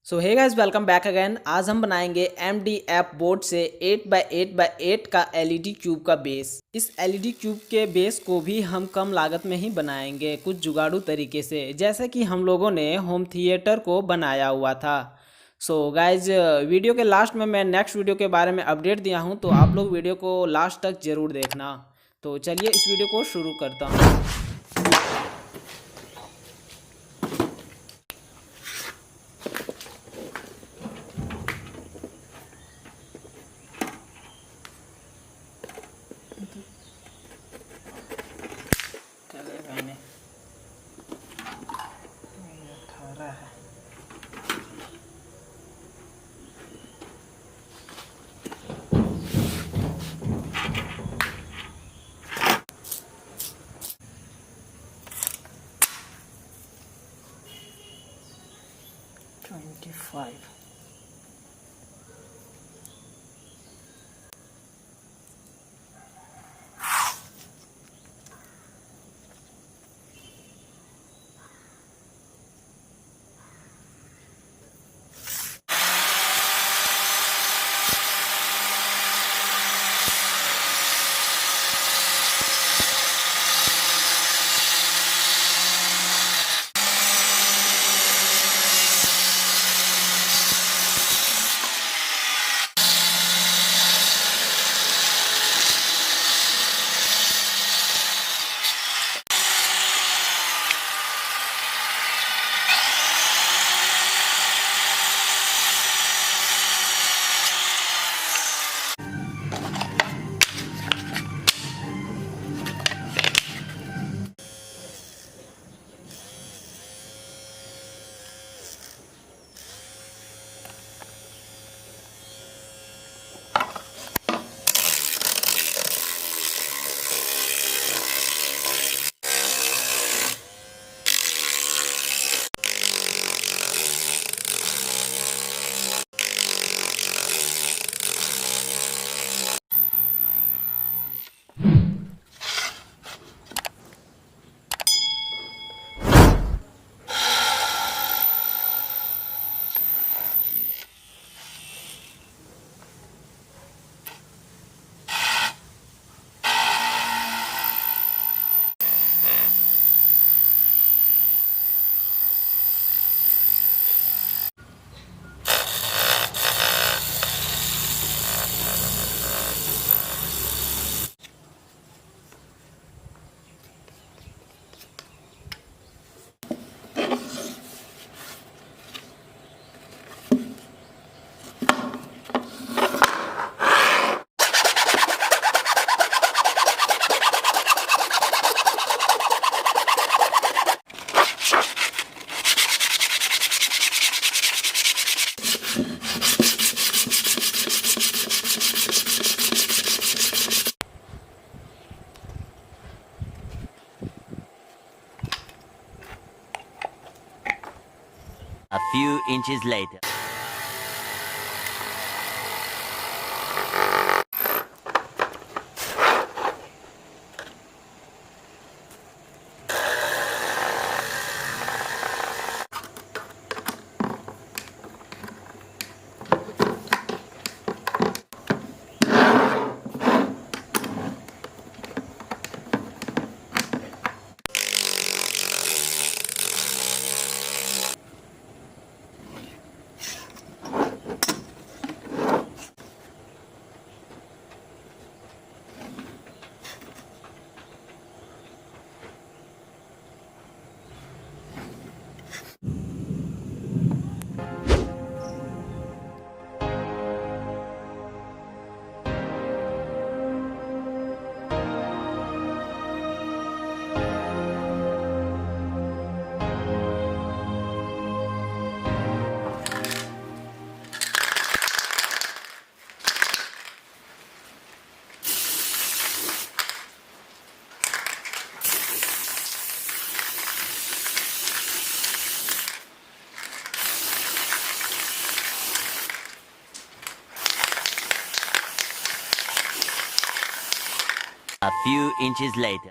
सो hey guys, welcome back again. आज हम बनाएंगे MDF बोर्ड से 8x8x8 का LED क्यूब का बेस। इस LED क्यूब के बेस को भी हम कम लागत में ही बनाएंगे कुछ जुगाड़ू तरीके से, जैसे कि हम लोगों ने होम थिएटर को बनाया हुआ था। सो गाइज, वीडियो के लास्ट में मैं नेक्स्ट वीडियो के बारे में अपडेट दिया हूँ, तो आप लोग वीडियो को लास्ट तक ज़रूर देखना। तो चलिए इस वीडियो को शुरू करता हूँ। मैंने 18 है। Twenty five. A few inches later. A few inches later.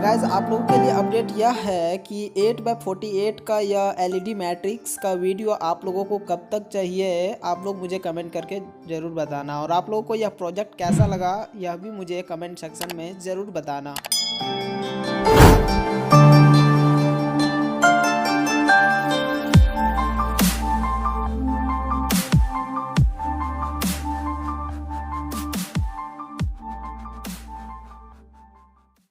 Guys आप लोगों के लिए अपडेट यह है कि 8x48 का यह एलईडी मैट्रिक्स का वीडियो आप लोगों को कब तक चाहिए, आप लोग मुझे कमेंट करके ज़रूर बताना। और आप लोगों को यह प्रोजेक्ट कैसा लगा यह भी मुझे कमेंट सेक्शन में ज़रूर बताना।